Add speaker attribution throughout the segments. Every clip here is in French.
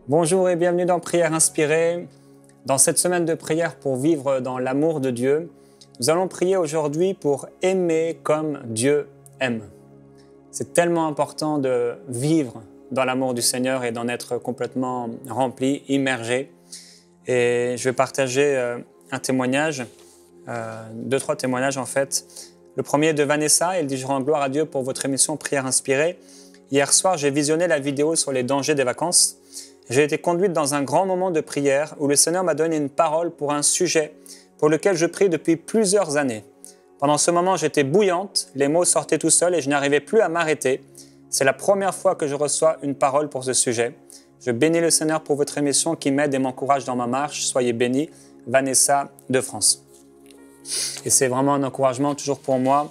Speaker 1: Bonjour et bienvenue dans Prière Inspirée. Dans cette semaine de prière pour vivre dans l'amour de Dieu, nous allons prier aujourd'hui pour aimer comme Dieu aime. C'est tellement important de vivre dans l'amour du Seigneur et d'en être complètement rempli, immergé. Et je vais partager un témoignage, deux, trois témoignages en fait. Le premier est de Vanessa, elle dit « Je rends gloire à Dieu pour votre émission Prière Inspirée. Hier soir, j'ai visionné la vidéo sur les dangers des vacances. J'ai été conduite dans un grand moment de prière où le Seigneur m'a donné une parole pour un sujet pour lequel je prie depuis plusieurs années. Pendant ce moment, j'étais bouillante, les mots sortaient tout seuls et je n'arrivais plus à m'arrêter. C'est la première fois que je reçois une parole pour ce sujet. Je bénis le Seigneur pour votre émission qui m'aide et m'encourage dans ma marche. Soyez bénis, Vanessa de France. » Et c'est vraiment un encouragement toujours pour moi,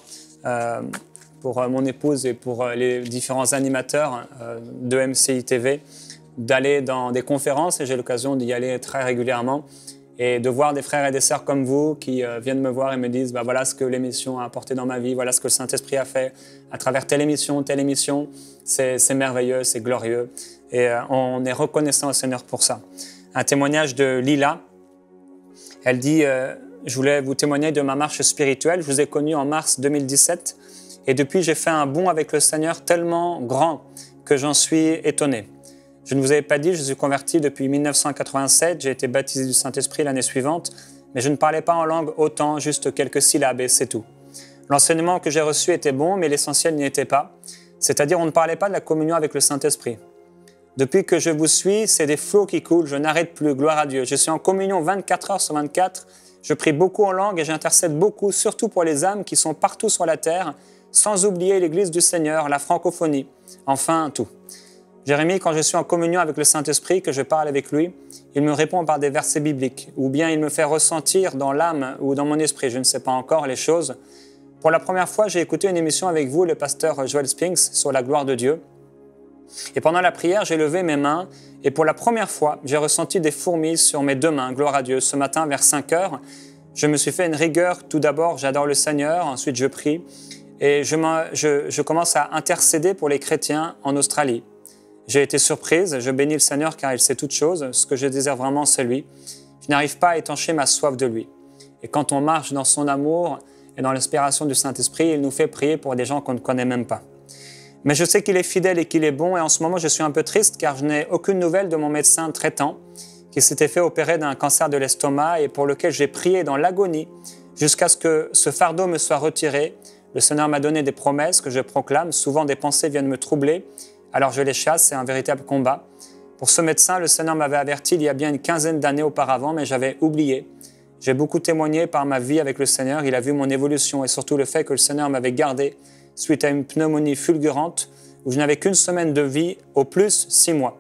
Speaker 1: pour mon épouse et pour les différents animateurs de MCI TV, d'aller dans des conférences, et j'ai l'occasion d'y aller très régulièrement, et de voir des frères et des sœurs comme vous qui viennent me voir et me disent voilà ce que l'émission a apporté dans ma vie, voilà ce que le Saint-Esprit a fait à travers telle émission, c'est merveilleux, c'est glorieux, et on est reconnaissant au Seigneur pour ça. Un témoignage de Lila, elle dit je voulais vous témoigner de ma marche spirituelle, je vous ai connu en mars 2017, et depuis j'ai fait un bond avec le Seigneur tellement grand que j'en suis étonné. Je ne vous avais pas dit, je suis converti depuis 1987, j'ai été baptisé du Saint-Esprit l'année suivante, mais je ne parlais pas en langue autant, juste quelques syllabes et c'est tout. L'enseignement que j'ai reçu était bon, mais l'essentiel n'y était pas, c'est-à-dire on ne parlait pas de la communion avec le Saint-Esprit. Depuis que je vous suis, c'est des flots qui coulent, je n'arrête plus, gloire à Dieu. Je suis en communion 24 heures sur 24, je prie beaucoup en langue et j'intercède beaucoup, surtout pour les âmes qui sont partout sur la terre, sans oublier l'Église du Seigneur, la francophonie, enfin tout. Jérémie, quand je suis en communion avec le Saint-Esprit, que je parle avec lui, il me répond par des versets bibliques, ou bien il me fait ressentir dans l'âme ou dans mon esprit, je ne sais pas encore les choses. Pour la première fois, j'ai écouté une émission avec vous, le pasteur Joel Spinks, sur la gloire de Dieu. Et pendant la prière, j'ai levé mes mains, et pour la première fois, j'ai ressenti des fourmis sur mes deux mains, gloire à Dieu. Ce matin, vers 5 heures, je me suis fait une rigueur. Tout d'abord, j'adore le Seigneur, ensuite je prie, et je commence à intercéder pour les chrétiens en Australie. J'ai été surprise, je bénis le Seigneur car il sait toutes choses, ce que je désire vraiment c'est lui. Je n'arrive pas à étancher ma soif de lui. Et quand on marche dans son amour et dans l'inspiration du Saint-Esprit, il nous fait prier pour des gens qu'on ne connaît même pas. Mais je sais qu'il est fidèle et qu'il est bon, et en ce moment je suis un peu triste car je n'ai aucune nouvelle de mon médecin traitant qui s'était fait opérer d'un cancer de l'estomac et pour lequel j'ai prié dans l'agonie jusqu'à ce que ce fardeau me soit retiré. Le Seigneur m'a donné des promesses que je proclame, souvent des pensées viennent me troubler. Alors je les chasse, c'est un véritable combat. Pour ce médecin, le Seigneur m'avait averti il y a bien une quinzaine d'années auparavant, mais j'avais oublié. J'ai beaucoup témoigné par ma vie avec le Seigneur, il a vu mon évolution et surtout le fait que le Seigneur m'avait gardé suite à une pneumonie fulgurante où je n'avais qu'une semaine de vie, au plus 6 mois.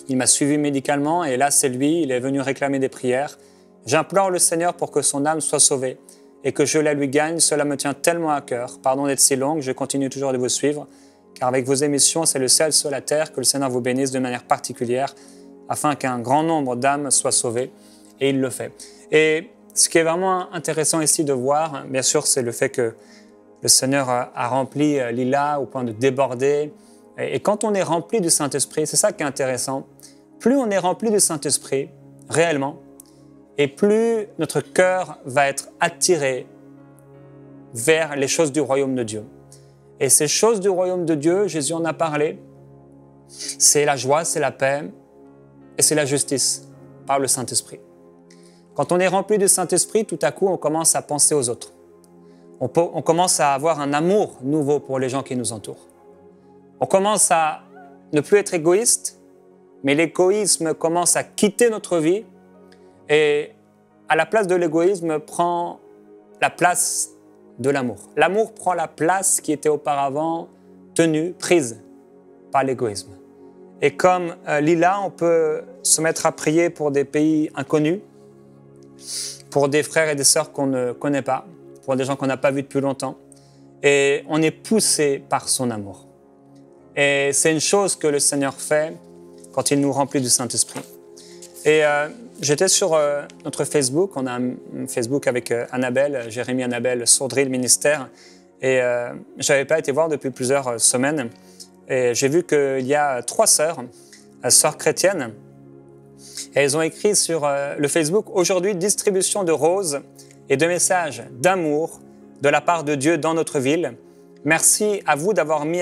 Speaker 1: Il m'a suivi médicalement et là c'est lui, il est venu réclamer des prières. J'implore le Seigneur pour que son âme soit sauvée et que je la lui gagne, cela me tient tellement à cœur. Pardon d'être si longue, je continue toujours de vous suivre. Car avec vos émissions, c'est le ciel sur la terre, que le Seigneur vous bénisse de manière particulière, afin qu'un grand nombre d'âmes soient sauvées, et il le fait. Et ce qui est vraiment intéressant ici de voir, bien sûr, c'est le fait que le Seigneur a rempli Lila au point de déborder. Et quand on est rempli du Saint-Esprit, c'est ça qui est intéressant, plus on est rempli du Saint-Esprit, réellement, et plus notre cœur va être attiré vers les choses du royaume de Dieu. Et ces choses du royaume de Dieu, Jésus en a parlé, c'est la joie, c'est la paix et c'est la justice par le Saint-Esprit. Quand on est rempli du Saint-Esprit, tout à coup, on commence à penser aux autres. On commence à avoir un amour nouveau pour les gens qui nous entourent. On commence à ne plus être égoïste, mais l'égoïsme commence à quitter notre vie et à la place de l'égoïsme prend la place de l'amour. L'amour prend la place qui était auparavant tenue, prise par l'égoïsme. Et comme Lila, on peut se mettre à prier pour des pays inconnus, pour des frères et des sœurs qu'on ne connaît pas, pour des gens qu'on n'a pas vus depuis longtemps. Et on est poussé par son amour. Et c'est une chose que le Seigneur fait quand il nous remplit du Saint-Esprit. Et j'étais sur notre Facebook, on a un Facebook avec Annabelle, Jérémie Annabelle Sourdry, le ministère, et je n'avais pas été voir depuis plusieurs semaines. Et j'ai vu qu'il y a 3 sœurs sœurs chrétiennes. Et elles ont écrit sur le Facebook « Aujourd'hui, distribution de roses et de messages d'amour de la part de Dieu dans notre ville. Merci à vous d'avoir mis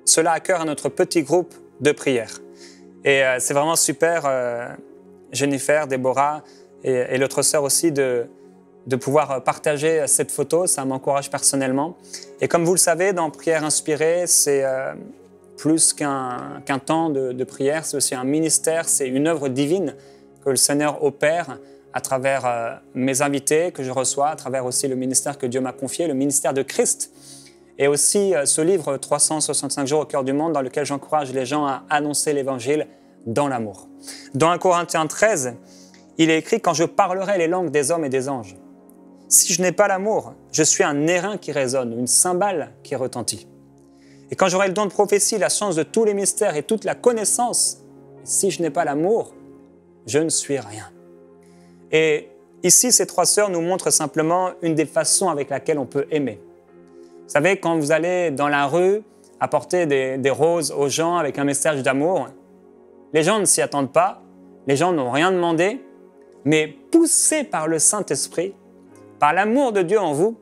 Speaker 1: cela à cœur à notre petit groupe de prière. » Et c'est vraiment super, Jennifer, Déborah et l'autre sœur aussi, de pouvoir partager cette photo. Ça m'encourage personnellement. Et comme vous le savez, dans Prière inspirée, c'est plus qu'un temps de prière, c'est aussi un ministère, c'est une œuvre divine que le Seigneur opère à travers mes invités que je reçois, à travers aussi le ministère que Dieu m'a confié, le ministère de Christ. Et aussi ce livre 365 jours au cœur du monde dans lequel j'encourage les gens à annoncer l'évangile dans l'amour. Dans 1 Corinthiens 13, il est écrit « Quand je parlerai les langues des hommes et des anges, si je n'ai pas l'amour, je suis un airain qui résonne, une cymbale qui retentit. Et quand j'aurai le don de prophétie, la science de tous les mystères et toute la connaissance, si je n'ai pas l'amour, je ne suis rien. » Et ici, ces trois sœurs nous montrent simplement une des façons avec laquelle on peut aimer. Vous savez, quand vous allez dans la rue apporter des roses aux gens avec un message d'amour, les gens ne s'y attendent pas, les gens n'ont rien demandé, mais poussés par le Saint-Esprit, par l'amour de Dieu en vous,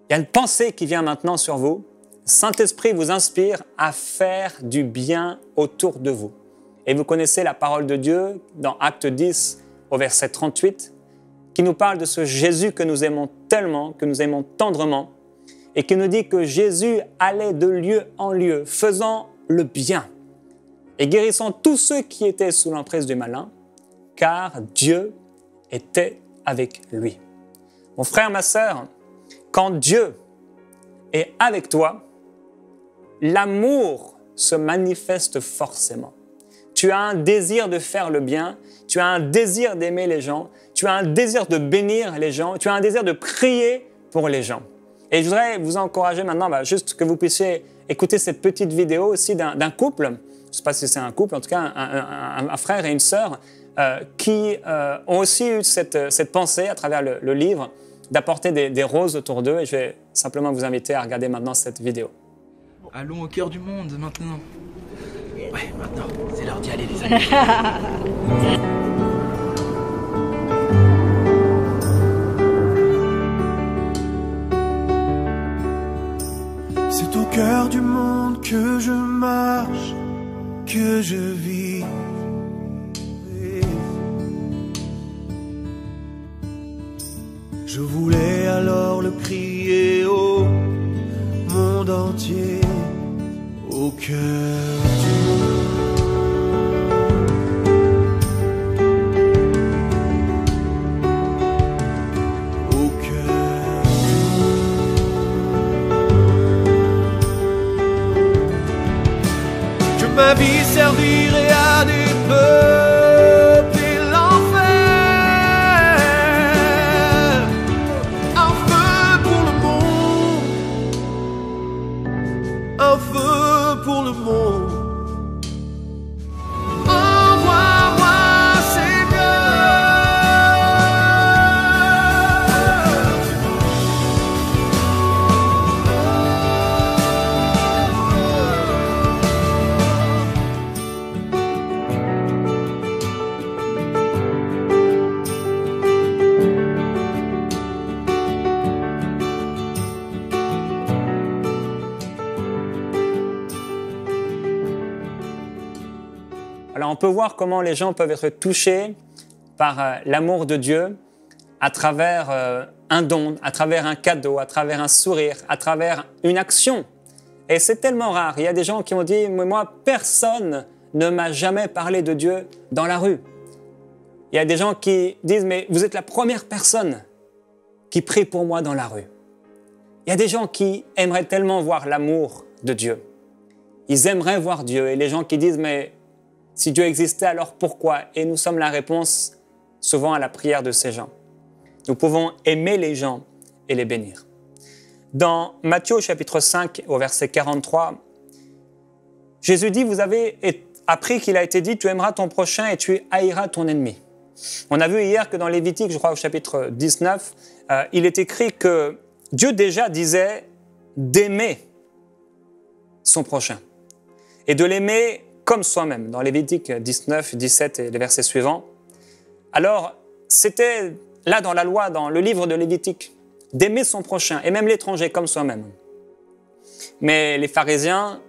Speaker 1: il y a une pensée qui vient maintenant sur vous. Le Saint-Esprit vous inspire à faire du bien autour de vous. Et vous connaissez la parole de Dieu dans Acte 10 au verset 38, qui nous parle de ce Jésus que nous aimons tellement, que nous aimons tendrement, et qui nous dit que Jésus allait de lieu en lieu, faisant le bien, et guérissant tous ceux qui étaient sous l'emprise du malin, car Dieu était avec lui. Mon frère, ma sœur, quand Dieu est avec toi, l'amour se manifeste forcément. Tu as un désir de faire le bien, tu as un désir d'aimer les gens, tu as un désir de bénir les gens, tu as un désir de prier pour les gens. Et je voudrais vous encourager maintenant, juste que vous puissiez écouter cette petite vidéo aussi d'un couple, je ne sais pas si c'est un couple, en tout cas un frère et une sœur, qui ont aussi eu cette pensée à travers le livre d'apporter des roses autour d'eux. Et je vais simplement vous inviter à regarder maintenant cette vidéo.
Speaker 2: Allons au cœur du monde maintenant. Ouais, maintenant, c'est l'heure d'y aller les amis.
Speaker 3: C'est au cœur du monde que je marche, que je vis. Je voulais alors le crier au monde entier, au cœur du monde. Au cœur du monde. Que ma vie servirait à des peuples et l'enfer. Un feu pour le monde. Un feu pour le monde. Envoie-moi,
Speaker 1: Alors on peut voir comment les gens peuvent être touchés par l'amour de Dieu à travers un don, à travers un cadeau, à travers un sourire, à travers une action. Et c'est tellement rare. Il y a des gens qui ont dit « Moi, personne ne m'a jamais parlé de Dieu dans la rue. » Il y a des gens qui disent « Mais vous êtes la première personne qui prie pour moi dans la rue. » Il y a des gens qui aimeraient tellement voir l'amour de Dieu. Ils aimeraient voir Dieu. Et les gens qui disent « Mais si Dieu existait, alors pourquoi ?» Et nous sommes la réponse souvent à la prière de ces gens. Nous pouvons aimer les gens et les bénir. Dans Matthieu chapitre 5 au verset 43, Jésus dit « Vous avez appris qu'il a été dit, tu aimeras ton prochain et tu haïras ton ennemi. » On a vu hier que dans Lévitique, je crois au chapitre 19, il est écrit que Dieu déjà disait d'aimer son prochain et de l'aimer comme soi-même, dans Lévitique 19, 17 et les versets suivants. Alors, c'était là dans la loi, dans le livre de Lévitique, d'aimer son prochain et même l'étranger comme soi-même. Mais les pharisiens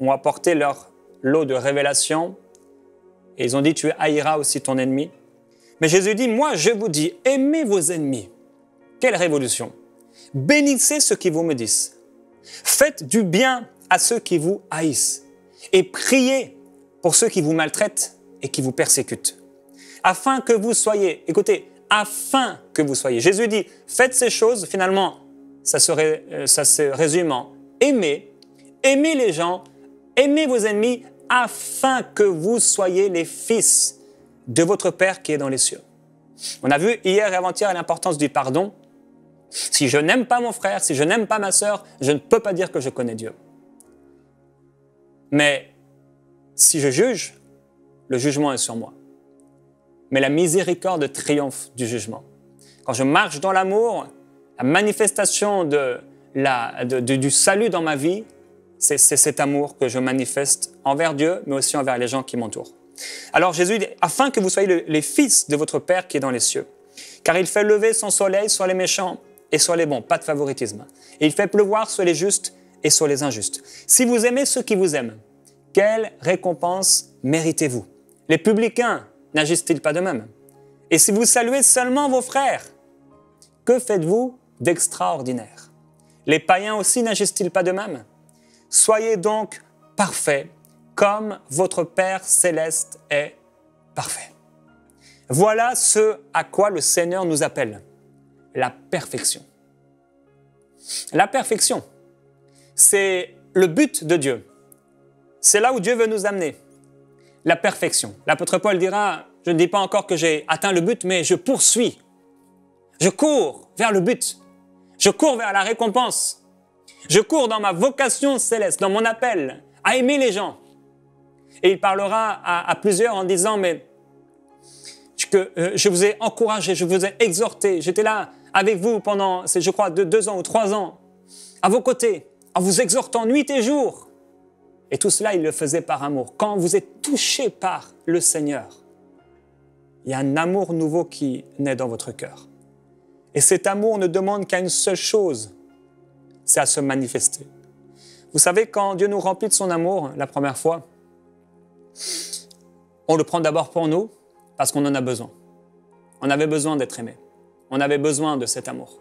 Speaker 1: ont apporté leur lot de révélation et ils ont dit « tu haïras aussi ton ennemi ». Mais Jésus dit « moi je vous dis, aimez vos ennemis ». Quelle révolution! Bénissez ceux qui vous maudissent. Faites du bien à ceux qui vous haïssent et priez pour ceux qui vous maltraitent et qui vous persécutent. Afin que vous soyez, écoutez, afin que vous soyez. Jésus dit, faites ces choses, finalement, ça se résume en aimez les gens, aimez vos ennemis, afin que vous soyez les fils de votre Père qui est dans les cieux. On a vu hier et avant-hier l'importance du pardon. Si je n'aime pas mon frère, si je n'aime pas ma sœur, je ne peux pas dire que je connais Dieu. Mais si je juge, le jugement est sur moi. Mais la miséricorde triomphe du jugement. Quand je marche dans l'amour, la manifestation du salut dans ma vie, c'est cet amour que je manifeste envers Dieu, mais aussi envers les gens qui m'entourent. Alors Jésus dit, afin que vous soyez les fils de votre Père qui est dans les cieux, car il fait lever son soleil sur les méchants et sur les bons, pas de favoritisme. Et il fait pleuvoir sur les justes et sur les injustes. Si vous aimez ceux qui vous aiment, quelle récompense méritez-vous? Les publicains n'agissent-ils pas de même? Et si vous saluez seulement vos frères, que faites-vous d'extraordinaire? Les païens aussi n'agissent-ils pas de même? Soyez donc parfaits, comme votre Père céleste est parfait. Voilà ce à quoi le Seigneur nous appelle, la perfection. La perfection, c'est le but de Dieu. C'est là où Dieu veut nous amener. La perfection. L'apôtre Paul dira, je ne dis pas encore que j'ai atteint le but, mais je poursuis. Je cours vers le but. Je cours vers la récompense. Je cours dans ma vocation céleste, dans mon appel à aimer les gens. Et il parlera à plusieurs en disant, mais que je vous ai encouragé, je vous ai exhorté. J'étais là avec vous pendant, je crois, 2 ans ou 3 ans, à vos côtés, en vous exhortant nuit et jour. Et tout cela, il le faisait par amour. Quand vous êtes touché par le Seigneur, il y a un amour nouveau qui naît dans votre cœur. Et cet amour ne demande qu'à une seule chose, c'est à se manifester. Vous savez, quand Dieu nous remplit de son amour, la première fois, on le prend d'abord pour nous, parce qu'on en a besoin. On avait besoin d'être aimé. On avait besoin de cet amour.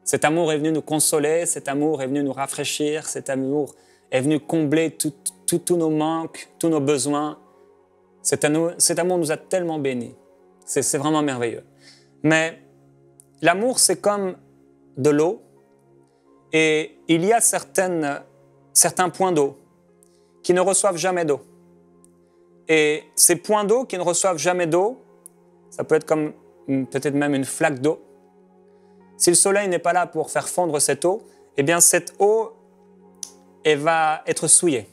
Speaker 1: Cet amour est venu nous consoler, cet amour est venu nous rafraîchir, cet amour est venu combler tous nos manques, tous nos besoins. Cet amour nous a tellement bénis. C'est vraiment merveilleux. Mais l'amour, c'est comme de l'eau et il y a certains points d'eau qui ne reçoivent jamais d'eau. Et ces points d'eau qui ne reçoivent jamais d'eau, ça peut être comme peut-être même une flaque d'eau. Si le soleil n'est pas là pour faire fondre cette eau, eh bien cette eau, elle va être souillée.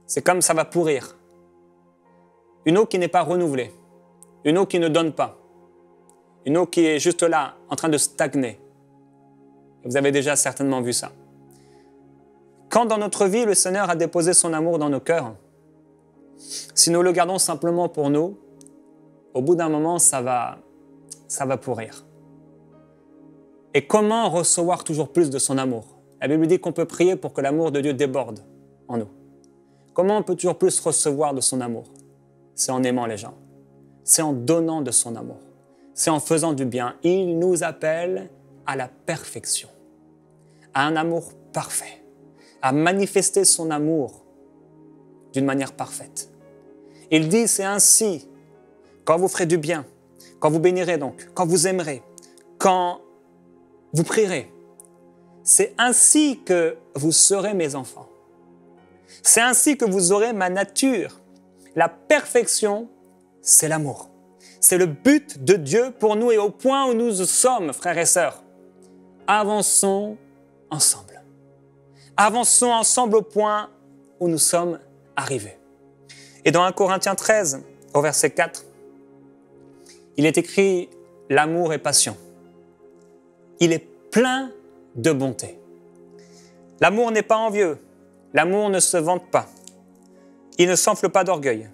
Speaker 1: C'est comme ça va pourrir. Une eau qui n'est pas renouvelée. Une eau qui ne donne pas. Une eau qui est juste là, en train de stagner. Vous avez déjà certainement vu ça. Quand dans notre vie, le Seigneur a déposé son amour dans nos cœurs, si nous le gardons simplement pour nous, au bout d'un moment, ça va pourrir. Et comment recevoir toujours plus de son amour? La Bible dit qu'on peut prier pour que l'amour de Dieu déborde en nous. Comment on peut toujours plus recevoir de son amour? C'est en aimant les gens. C'est en donnant de son amour. C'est en faisant du bien. Il nous appelle à la perfection, à un amour parfait, à manifester son amour d'une manière parfaite. Il dit, c'est ainsi, quand vous ferez du bien, quand vous bénirez donc, quand vous aimerez, quand vous prierez, c'est ainsi que vous serez mes enfants. C'est ainsi que vous aurez ma nature. La perfection, c'est l'amour. C'est le but de Dieu pour nous et au point où nous sommes, frères et sœurs. Avançons ensemble. Avançons ensemble au point où nous sommes arrivés. Et dans 1 Corinthiens 13, au verset 4, il est écrit « L'amour est patient. Il est plein de bonté. L'amour n'est pas envieux. L'amour ne se vante pas. Il ne s'enfle pas d'orgueil.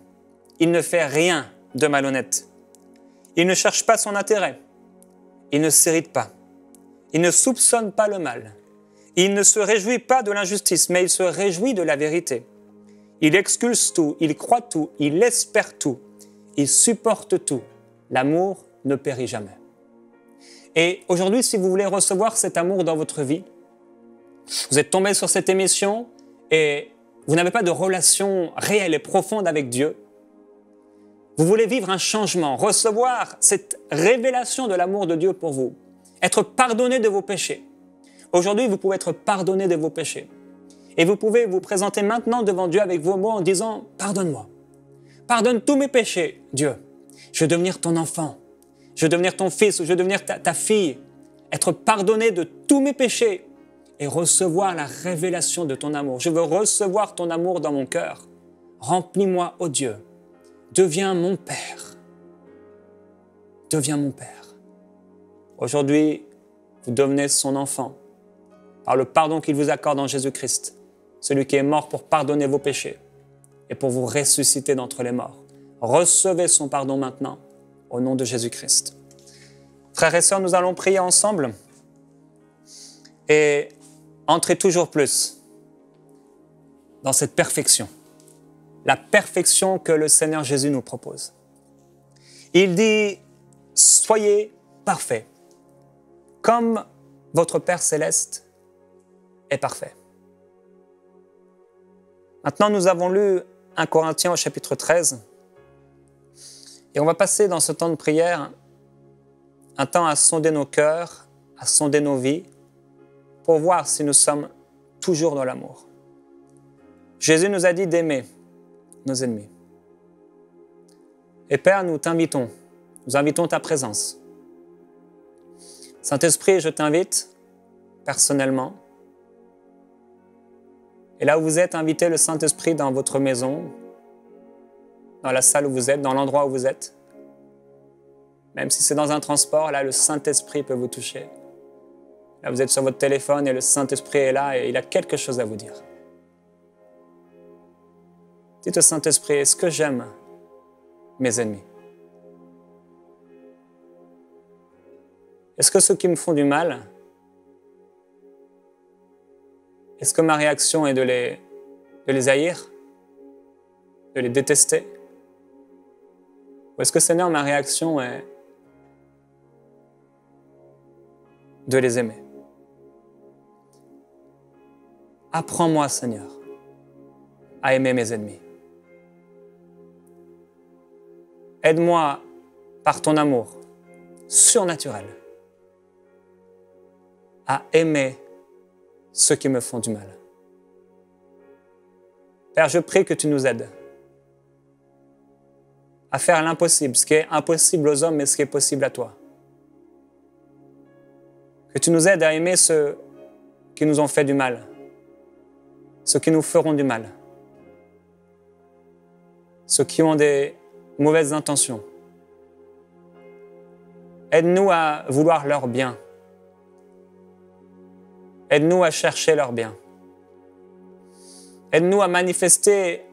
Speaker 1: Il ne fait rien de malhonnête. Il ne cherche pas son intérêt. Il ne s'irrite pas. Il ne soupçonne pas le mal. Il ne se réjouit pas de l'injustice, mais il se réjouit de la vérité. Il expulse tout, il croit tout, il espère tout, il supporte tout. L'amour ne périt jamais. Et aujourd'hui, si vous voulez recevoir cet amour dans votre vie, vous êtes tombé sur cette émission et vous n'avez pas de relation réelle et profonde avec Dieu. Vous voulez vivre un changement, recevoir cette révélation de l'amour de Dieu pour vous, être pardonné de vos péchés. Aujourd'hui, vous pouvez être pardonné de vos péchés. Et vous pouvez vous présenter maintenant devant Dieu avec vos mots en disant « Pardonne-moi. Pardonne tous mes péchés, Dieu. Je veux devenir ton enfant. Je veux devenir ton fils ou je veux devenir ta fille. Être pardonné de tous mes péchés et recevoir la révélation de ton amour. Je veux recevoir ton amour dans mon cœur. Remplis-moi, ô Dieu. Deviens mon Père. Deviens mon Père. » Aujourd'hui, vous devenez son enfant par le pardon qu'il vous accorde en Jésus-Christ, celui qui est mort pour pardonner vos péchés et pour vous ressusciter d'entre les morts. Recevez son pardon maintenant, au nom de Jésus-Christ. Frères et sœurs, nous allons prier ensemble et entrer toujours plus dans cette perfection, la perfection que le Seigneur Jésus nous propose. Il dit, soyez parfaits, comme votre Père céleste est parfait. Maintenant, nous avons lu 1 Corinthiens au chapitre 13 et on va passer dans ce temps de prière un temps à sonder nos cœurs, à sonder nos vies pour voir si nous sommes toujours dans l'amour. Jésus nous a dit d'aimer nos ennemis. Et Père, nous t'invitons, nous invitons ta présence. Saint-Esprit, je t'invite personnellement. Et là où vous êtes, invitez le Saint-Esprit dans votre maison, dans la salle où vous êtes, dans l'endroit où vous êtes. Même si c'est dans un transport, là, le Saint-Esprit peut vous toucher. Là, vous êtes sur votre téléphone et le Saint-Esprit est là et il a quelque chose à vous dire. Dites au Saint-Esprit, est-ce que j'aime mes ennemis? Est-ce que ceux qui me font du mal, est-ce que ma réaction est de les haïr, de les détester? Ou est-ce que, Seigneur, ma réaction est de les aimer? Apprends-moi, Seigneur, à aimer mes ennemis. Aide-moi par ton amour surnaturel à aimer ceux qui me font du mal. Père, je prie que tu nous aides à faire l'impossible, ce qui est impossible aux hommes, mais ce qui est possible à toi. Que tu nous aides à aimer ceux qui nous ont fait du mal, ceux qui nous feront du mal, ceux qui ont des mauvaises intentions. Aide-nous à vouloir leur bien. Aide-nous à chercher leur bien. Aide-nous à manifester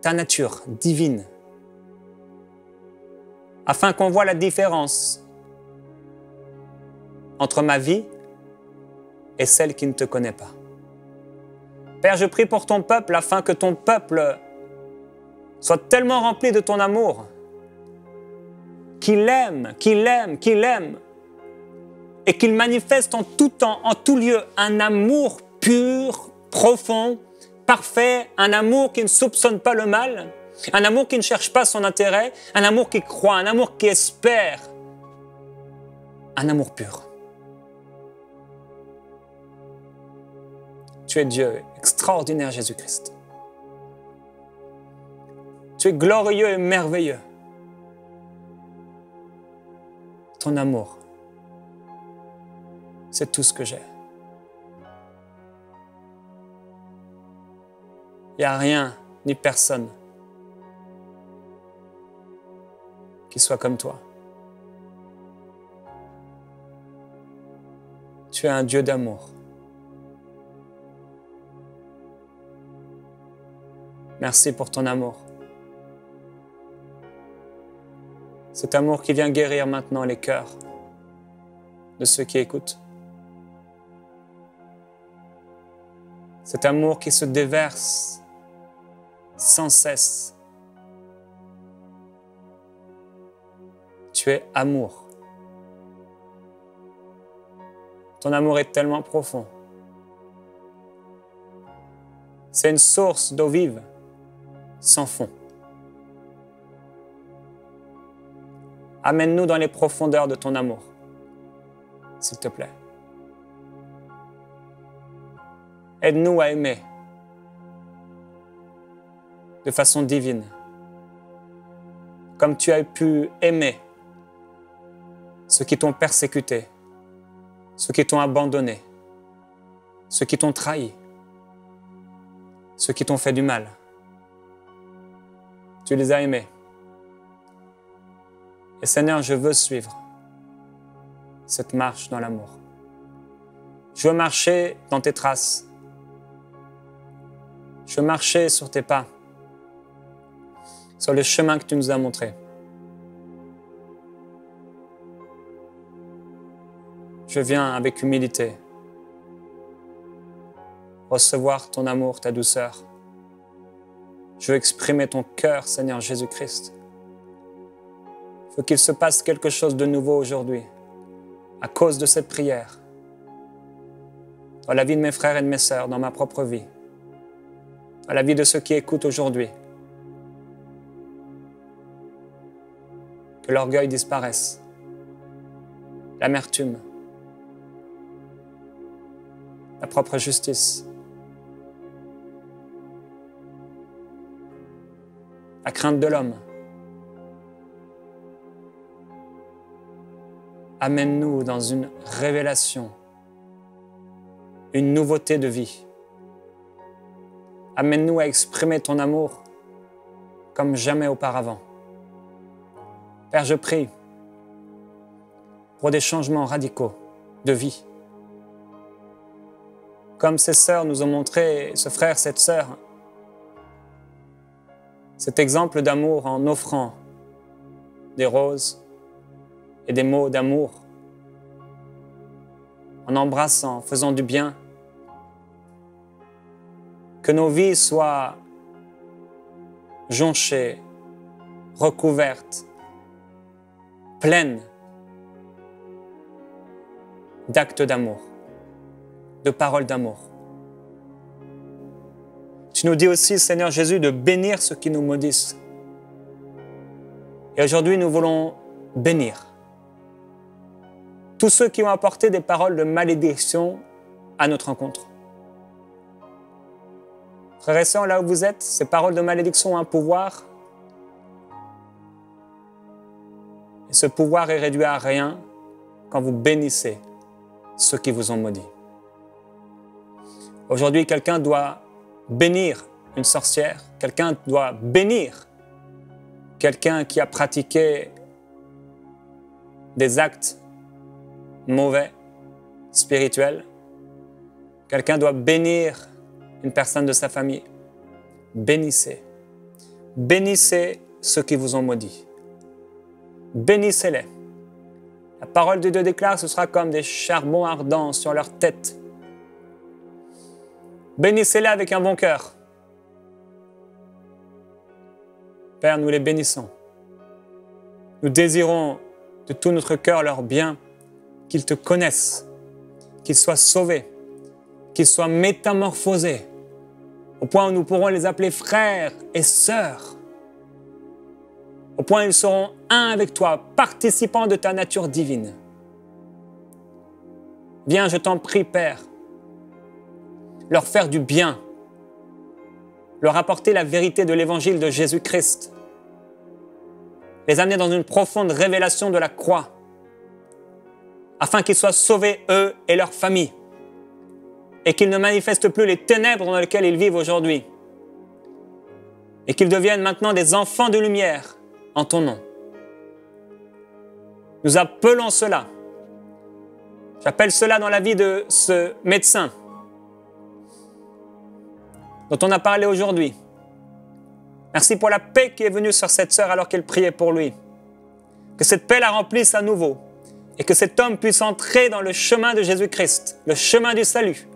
Speaker 1: ta nature divine, afin qu'on voit la différence entre ma vie et celle qui ne te connaît pas. Père, je prie pour ton peuple, afin que ton peuple soit tellement rempli de ton amour, qu'il aime, et qu'il manifeste en tout temps, en tout lieu, un amour pur, profond, parfait, un amour qui ne soupçonne pas le mal, un amour qui ne cherche pas son intérêt, un amour qui croit, un amour qui espère, un amour pur. Tu es Dieu, extraordinaire Jésus-Christ. Tu es glorieux et merveilleux. Ton amour, c'est tout ce que j'ai. Il n'y a rien ni personne qui soit comme toi. Tu es un Dieu d'amour. Merci pour ton amour. Cet amour qui vient guérir maintenant les cœurs de ceux qui écoutent. Cet amour qui se déverse sans cesse. Tu es amour. Ton amour est tellement profond. C'est une source d'eau vive, sans fond. Amène-nous dans les profondeurs de ton amour, s'il te plaît. Aide-nous à aimer de façon divine, comme tu as pu aimer ceux qui t'ont persécuté, ceux qui t'ont abandonné, ceux qui t'ont trahi, ceux qui t'ont fait du mal. Tu les as aimés. Et Seigneur, je veux suivre cette marche dans l'amour. Je veux marcher dans tes traces. Je veux marcher sur tes pas, sur le chemin que tu nous as montré. Je viens avec humilité recevoir ton amour, ta douceur. Je veux exprimer ton cœur, Seigneur Jésus-Christ. Il faut qu'il se passe quelque chose de nouveau aujourd'hui, à cause de cette prière, dans la vie de mes frères et de mes sœurs, dans ma propre vie, dans la vie de ceux qui écoutent aujourd'hui. Que l'orgueil disparaisse, l'amertume, la propre justice, la crainte de l'homme. Amène-nous dans une révélation, une nouveauté de vie. Amène-nous à exprimer ton amour comme jamais auparavant. Père, je prie pour des changements radicaux de vie. Comme ces sœurs nous ont montré, ce frère, cette sœur, cet exemple d'amour en offrant des roses et des mots d'amour, en embrassant, en faisant du bien. Que nos vies soient jonchées, recouvertes, pleines d'actes d'amour, de paroles d'amour. Tu nous dis aussi, Seigneur Jésus, de bénir ceux qui nous maudissent. Et aujourd'hui, nous voulons bénir tous ceux qui ont apporté des paroles de malédiction à notre rencontre. Frères et sœurs, là où vous êtes, ces paroles de malédiction ont un pouvoir. Et ce pouvoir est réduit à rien quand vous bénissez ceux qui vous ont maudits. Aujourd'hui, quelqu'un doit bénir une sorcière, quelqu'un doit bénir quelqu'un qui a pratiqué des actes mauvais, spirituels. Quelqu'un doit bénir une personne de sa famille. Bénissez. Bénissez ceux qui vous ont maudits. Bénissez-les. La parole de Dieu déclare, ce sera comme des charbons ardents sur leur tête. Bénissez-les avec un bon cœur. Père, nous les bénissons. Nous désirons de tout notre cœur leur bien, qu'ils te connaissent, qu'ils soient sauvés, qu'ils soient métamorphosés, au point où nous pourrons les appeler frères et sœurs, au point où ils seront un avec toi, participants de ta nature divine. Viens, je t'en prie, Père, leur faire du bien, leur apporter la vérité de l'évangile de Jésus-Christ, les amener dans une profonde révélation de la croix, afin qu'ils soient sauvés, eux et leurs familles, et qu'ils ne manifestent plus les ténèbres dans lesquelles ils vivent aujourd'hui, et qu'ils deviennent maintenant des enfants de lumière en ton nom. Nous appelons cela. J'appelle cela dans la vie de ce médecin dont on a parlé aujourd'hui, Merci pour la paix qui est venue sur cette sœur alors qu'elle priait pour lui. Que cette paix la remplisse à nouveau et que cet homme puisse entrer dans le chemin de Jésus-Christ, le chemin du salut.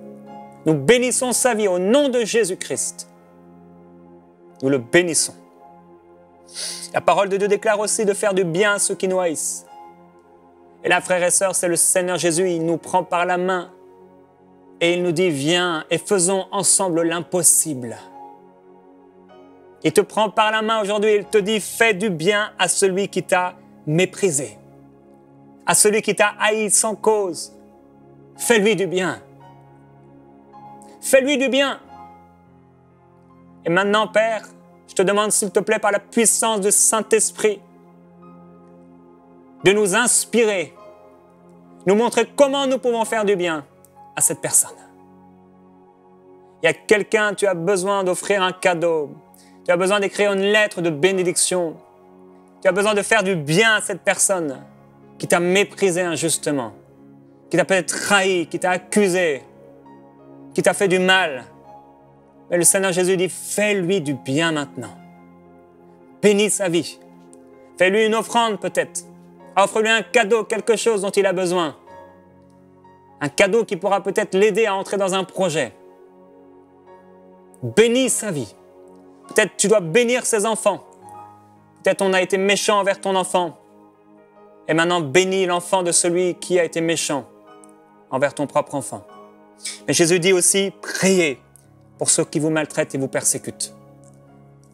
Speaker 1: Nous bénissons sa vie au nom de Jésus-Christ. Nous le bénissons. La parole de Dieu déclare aussi de faire du bien à ceux qui nous haïssent. Et là, frères et sœurs, c'est le Seigneur Jésus, il nous prend par la main et il nous dit, viens et faisons ensemble l'impossible. Il te prend par la main aujourd'hui, il te dit, fais du bien à celui qui t'a méprisé, à celui qui t'a haï sans cause. Fais-lui du bien. Fais-lui du bien. Et maintenant, Père, je te demande, s'il te plaît, par la puissance du Saint-Esprit, de nous inspirer, nous montrer comment nous pouvons faire du bien à cette personne. Il y a quelqu'un, tu as besoin d'offrir un cadeau, tu as besoin d'écrire une lettre de bénédiction, tu as besoin de faire du bien à cette personne qui t'a méprisé injustement, qui t'a peut-être trahi, qui t'a accusé, qui t'a fait du mal. Mais le Seigneur Jésus dit, fais-lui du bien maintenant. Bénis sa vie. Fais-lui une offrande peut-être. Offre-lui un cadeau, quelque chose dont il a besoin. Un cadeau qui pourra peut-être l'aider à entrer dans un projet. Bénis sa vie. Peut-être tu dois bénir ses enfants. Peut-être on a été méchant envers ton enfant. Et maintenant, bénis l'enfant de celui qui a été méchant envers ton propre enfant. Mais Jésus dit aussi, priez pour ceux qui vous maltraitent et vous persécutent.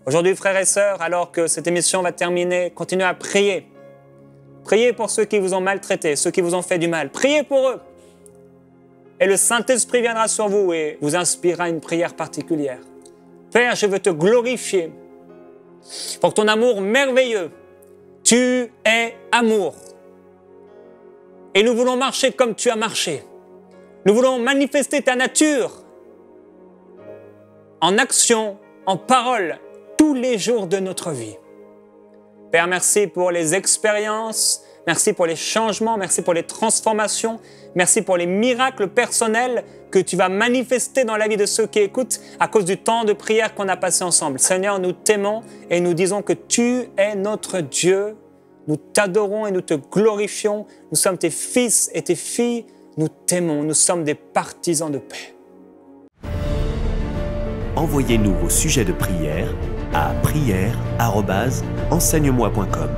Speaker 1: Aujourd'hui, frères et sœurs, alors que cette émission va terminer, continuez à prier. Priez pour ceux qui vous ont maltraité, ceux qui vous ont fait du mal. Priez pour eux. Et le Saint-Esprit viendra sur vous et vous inspirera une prière particulière. Père, je veux te glorifier pour ton amour merveilleux. Tu es amour. Et nous voulons marcher comme tu as marché. Nous voulons manifester ta nature en action, en parole, tous les jours de notre vie. Père, merci pour les expériences, merci pour les changements, merci pour les transformations, merci pour les miracles personnels que tu vas manifester dans la vie de ceux qui écoutent à cause du temps de prière qu'on a passé ensemble. Seigneur, nous t'aimons et nous disons que tu es notre Dieu. Nous t'adorons et nous te glorifions. Nous sommes tes fils et tes filles. Nous t'aimons. Nous sommes des partisans de paix.
Speaker 4: Envoyez-nous vos sujets de prière à prière@enseigne-moi.com.